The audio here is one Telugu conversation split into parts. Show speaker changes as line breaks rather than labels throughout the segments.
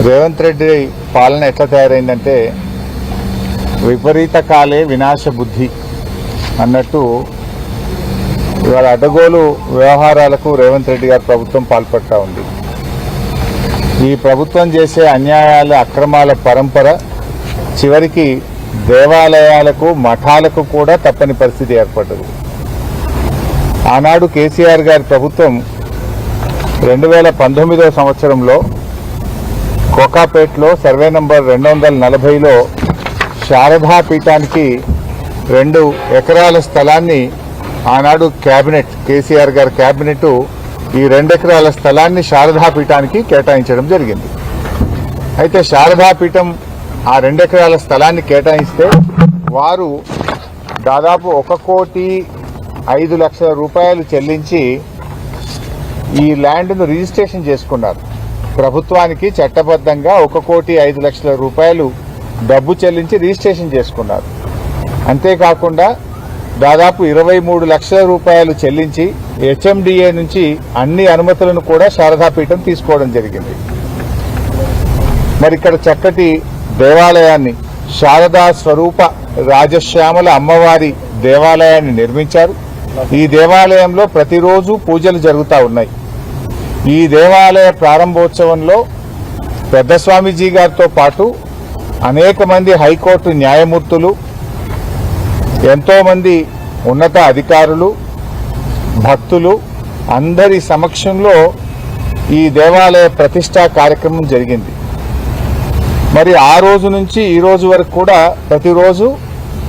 రేవంత్ రెడ్డి పాలన ఎట్లా తయారైందంటే విపరీత కాలే వినాశ బుద్ధి అన్నట్టు ఇవాళ అడ్డగోలు వ్యవహారాలకు రేవంత్ రెడ్డి గారి ప్రభుత్వం పాల్పడతా ఉంది. ఈ ప్రభుత్వం చేసే అన్యాయాల అక్రమాల పరంపర చివరికి దేవాలయాలకు మఠాలకు కూడా తప్పని పరిస్థితి ఏర్పడ్డది. ఆనాడు కేసీఆర్ గారి ప్రభుత్వం 2019 సంవత్సరంలో కోకాపేట్లో సర్వే నంబర్ 240లో శారదా పీఠానికి 2 ఎకరాల స్థలాన్ని ఆనాడు క్యాబినెట్ కేసీఆర్ గారి క్యాబినెట్ ఈ 2 ఎకరాల స్థలాన్ని శారదా పీఠానికి కేటాయించడం జరిగింది. అయితే శారదా పీఠం ఆ 2 ఎకరాల స్థలాన్ని కేటాయిస్తే వారు దాదాపు 1,05,00,000 రూపాయలు చెల్లించి ఈ ల్యాండ్ను రిజిస్ట్రేషన్ చేసుకున్నారు. ప్రభుత్వానికి చట్టబద్ధంగా 1,05,00,000 రూపాయలు డబ్బు చెల్లించి రిజిస్ట్రేషన్ చేసుకున్నారు. అంతేకాకుండా దాదాపు 23 లక్షల రూపాయలు చెల్లించి హెచ్ఎండిఏ నుంచి అన్ని అనుమతులను కూడా శారదాపీఠం తీసుకోవడం జరిగింది. మరి ఇక్కడ చక్కటి దేవాలయాన్ని శారదా స్వరూప రాజశ్యామల అమ్మవారి దేవాలయాన్ని నిర్మించారు. ఈ దేవాలయంలో ప్రతిరోజు పూజలు జరుగుతూ ఉన్నాయి. ఈ దేవాలయ ప్రారంభోత్సవంలో పెద్ద స్వామీజీ గారితో పాటు అనేక మంది హైకోర్టు న్యాయమూర్తులు, ఎంతోమంది ఉన్నత అధికారులు, భక్తులు అందరి సమక్షంలో ఈ దేవాలయ ప్రతిష్టా కార్యక్రమం జరిగింది. మరి ఆ రోజు నుంచి ఈ రోజు వరకు కూడా ప్రతిరోజు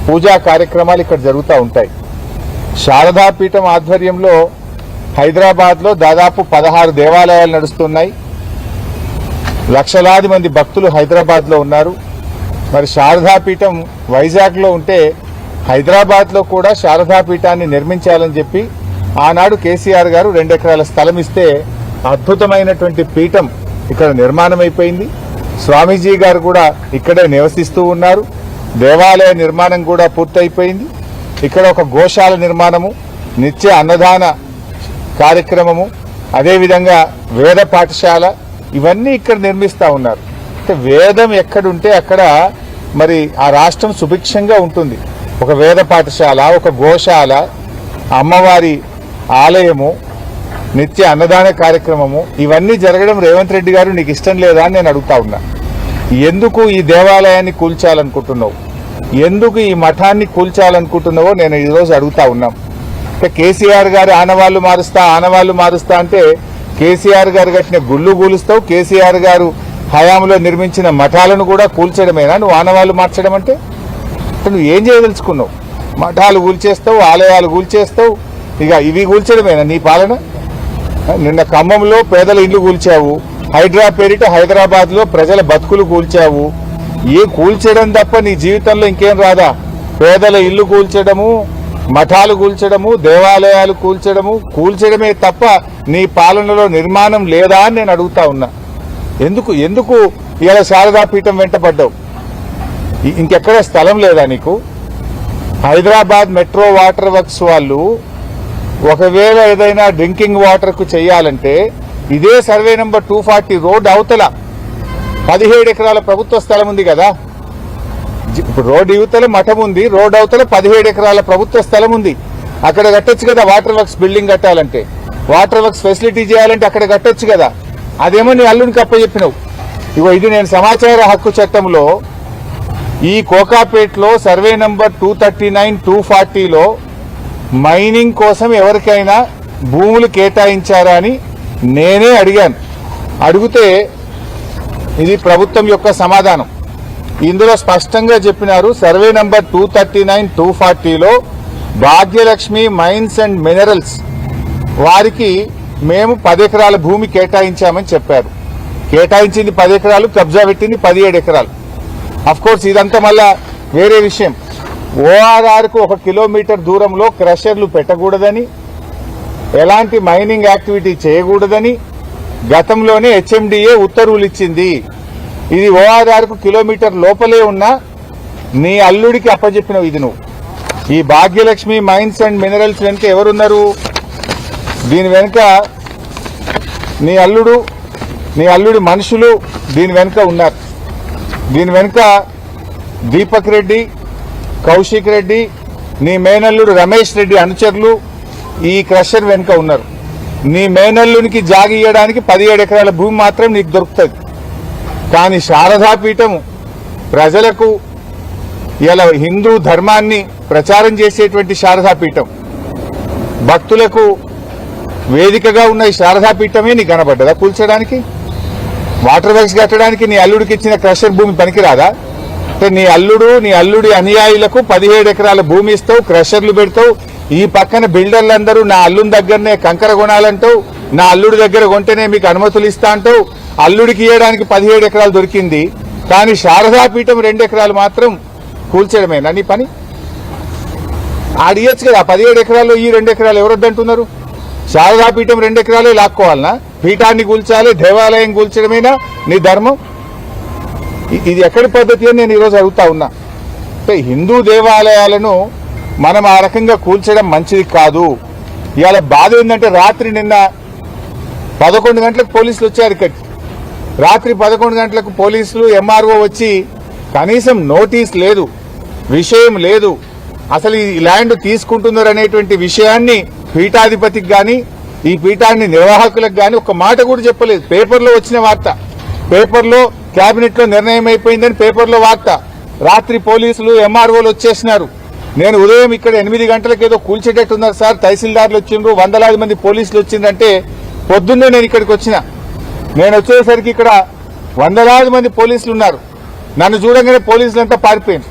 పూజా కార్యక్రమాలు ఇక్కడ జరుగుతూ ఉంటాయి. శారదాపీఠం ఆధ్వర్యంలో హైదరాబాద్లో దాదాపు 16 దేవాలయాలు నడుస్తున్నాయి. లక్షలాది మంది భక్తులు హైదరాబాద్లో ఉన్నారు. మరి శారదాపీఠం వైజాగ్లో ఉంటే హైదరాబాద్లో కూడా శారదాపీఠాన్ని నిర్మించాలని చెప్పి ఆనాడు కేసీఆర్ గారు 2 ఎకరాల స్థలం ఇస్తే అద్భుతమైనటువంటి పీఠం ఇక్కడ నిర్మాణం అయిపోయింది. స్వామీజీ గారు కూడా ఇక్కడే నివసిస్తూ ఉన్నారు. దేవాలయ నిర్మాణం కూడా పూర్తయిపోయింది. ఇక్కడ ఒక గోశాల నిర్మాణము, నిత్య అన్నదాన కార్యక్రమము, అదేవిధంగా వేద పాఠశాల ఇవన్నీ ఇక్కడ నిర్మిస్తూ ఉన్నారు. వేదం ఎక్కడుంటే అక్కడ మరి ఆ రాష్ట్రం సుభిక్షంగా ఉంటుంది. ఒక వేద పాఠశాల, ఒక గోశాల, అమ్మవారి ఆలయము, నిత్య అన్నదాన కార్యక్రమము ఇవన్నీ జరగడం రేవంత్ రెడ్డి గారు నీకు ఇష్టం లేదా అని నేను అడుగుతా ఉన్నా. ఎందుకు ఈ దేవాలయాన్ని కూల్చాలనుకుంటున్నావు, ఎందుకు ఈ మఠాన్ని కూల్చాలనుకుంటున్నావో నేను ఈరోజు అడుగుతా ఉన్నాం. కేసీఆర్ గారు ఆనవాళ్లు మారుస్తా అంటే కేసీఆర్ గారు కట్టిన గుళ్ళు కూలుస్తావు, కేసీఆర్ గారు హయాంలో నిర్మించిన మఠాలను కూడా కూల్చడమేనా నువ్వు ఆనవాళ్లు మార్చడం అంటే? నువ్వు ఏం చేయదలుచుకున్నావు? మఠాలు కూల్చేస్తావు, ఆలయాలు కూల్చేస్తావు, ఇక ఇవి కూల్చడమేనా నీ పాలన? నిన్న ఖమ్మంలో పేదల ఇల్లు కూల్చావు, హైడ్రా పేరిట హైదరాబాద్లో ప్రజల బతుకులు కూల్చావు. ఏ కూల్చడం తప్ప నీ జీవితంలో ఇంకేం రాదా? పేదల ఇల్లు కూల్చడము, మఠాలు కూల్చడము, దేవాలయాలు కూల్చడమే తప్ప నీ పాలనలో నిర్మాణం లేదా అని నేను అడుగుతా ఉన్నా. ఎందుకు ఇలా శారదాపీఠం వెంట పడ్డావు? ఇంకెక్కడ స్థలం లేదా నీకు? హైదరాబాద్ మెట్రో వాటర్ వర్క్స్ వాళ్ళు ఒకవేళ ఏదైనా డ్రింకింగ్ వాటర్ కు చేయాలంటే ఇదే సర్వే నంబర్ 240 రోడ్ అవతల 17 ఎకరాల ప్రభుత్వ స్థలం ఉంది కదా. ఇప్పుడు రోడ్ యువతల మఠం ఉంది, రోడ్ అవతల 17 ఎకరాల ప్రభుత్వ స్థలం ఉంది. అక్కడ కట్టొచ్చు కదా. వాటర్ వర్క్స్ బిల్డింగ్ కట్టాలంటే, వాటర్ వర్క్స్ ఫెసిలిటీ చేయాలంటే అక్కడ కట్టొచ్చు కదా. అదేమో నీ అల్లునికి అప్పచెప్పినావు. ఇగో ఇది నేను సమాచార హక్కు చట్టంలో ఈ కోకాపేట్లో సర్వే నంబర్ 239, 240లో మైనింగ్ కోసం ఎవరికైనా భూములు కేటాయించారా అని నేనే అడిగాను. అడిగితే ఇది ప్రభుత్వం యొక్క సమాధానం. ఇందులో స్పష్టంగా చెప్పినారు, సర్వే నంబర్ 239, 240లో భాగ్యలక్ష్మి మైన్స్ అండ్ మినరల్స్ వారికి మేము 10 ఎకరాల భూమి కేటాయించామని చెప్పారు. కేటాయించింది 10 ఎకరాలు, కబ్జా పెట్టింది 17 ఎకరాలు. అఫ్ కోర్స్ ఇదంతా మళ్ళా వేరే విషయం. ఓఆర్ఆర్కు 1 కిలోమీటర్ దూరంలో క్రషర్లు పెట్టకూడదని, ఎలాంటి మైనింగ్ యాక్టివిటీ చేయకూడదని గతంలోనే హెచ్ఎండిఏ ఉత్తర్వులు ఇచ్చింది. ఇది ఓఆర్ఆర్కు కిలోమీటర్ లోపలే ఉన్న నీ అల్లుడికి అప్పచెప్పినవు. ఇది నువ్వు ఈ భాగ్యలక్ష్మి మైన్స్ అండ్ మినరల్స్ వెనుక ఎవరున్నారు? దీని వెనుక నీ అల్లుడు నీ అల్లుడి మనుషులు దీని వెనుక ఉన్నారు. దీని వెనుక దీపక్ రెడ్డి, కౌశిక్ రెడ్డి, నీ మేనల్లుడు రమేష్ రెడ్డి అనుచరులు ఈ క్రషర్ వెనుక ఉన్నారు. నీ మేనల్లునికి జాగి ఇయ్యడానికి 17 ఎకరాల భూమి మాత్రం నీకు దొరుకుతుంది. కానీ శారదాపీఠం ప్రజలకు ఇలా హిందూ ధర్మాన్ని ప్రచారం చేసేటువంటి శారదాపీఠం, భక్తులకు వేదికగా ఉన్న ఈ శారదాపీఠమే నీకు కనబడ్డదా కూల్చడానికి? వాటర్ వర్క్స్ కట్టడానికి నీ అల్లుడికి ఇచ్చిన క్రషర్ భూమి పనికిరాదా? అంటే నీ అల్లుడి అనుయాయులకు 17 ఎకరాల భూమి ఇస్తావు, క్రషర్లు పెడతావు. ఈ పక్కన బిల్డర్లందరూ నా అల్లుడి దగ్గరనే కంకర కొనాలంటావు, నా అల్లుడి దగ్గర కొంటేనే మీకు అనుమతులు ఇస్తా అంటావు. అల్లుడికి ఇవ్వడానికి 17 ఎకరాలు దొరికింది, కానీ శారదాపీఠం 2 ఎకరాలు మాత్రం కూల్చడమేనా నీ పని? ఆడియచ్చు కదా 17 ఎకరాలు, ఈ 2 ఎకరాలు ఎవరొద్దంటున్నారు? శారదాపీఠం 2 ఎకరాలే లాక్కోవాలనా? పీఠాన్ని కూల్చాలి, దేవాలయం కూల్చడమేనా నీ ధర్మం? ఇది ఎక్కడి పద్ధతి అని నేను ఈరోజు అడుగుతా ఉన్నా. అంటే హిందూ దేవాలయాలను మనం ఆ రకంగా కూల్చడం మంచిది కాదు. ఇవాళ బాధ ఏంటంటే రాత్రి నిన్న 11 గంటలకు పోలీసులు వచ్చారు ఇక్కడికి. రాత్రి 11 గంటలకు పోలీసులు ఎంఆర్ఓ వచ్చి కనీసం నోటీస్ లేదు, విషయం లేదు, అసలు ఈ ల్యాండ్ తీసుకుంటున్నారు అనేటువంటి విషయాన్ని పీఠాధిపతికి గాని ఈ పీఠాన్ని నిర్వాహకులకు గాని ఒక మాట కూడా చెప్పలేదు. పేపర్లో వచ్చిన వార్త, పేపర్లో కేబినెట్ లో నిర్ణయం అయిపోయిందని పేపర్లో వార్త. రాత్రి పోలీసులు ఎంఆర్ఓలు వచ్చేసినారు. నేను ఉదయం ఇక్కడ 8 గంటలకు ఏదో కూల్చేటట్టున్నారు సార్, తహసీల్దార్లు వచ్చిండ్రు, వందలాది మంది పోలీసులు వచ్చిందంటే పొద్దున్నే నేను ఇక్కడికి వచ్చిన. నేను వచ్చేసరికి ఇక్కడ వందలాది మంది పోలీసులు ఉన్నారు. నన్ను చూడగానే పోలీసులంతా పారిపోయారు.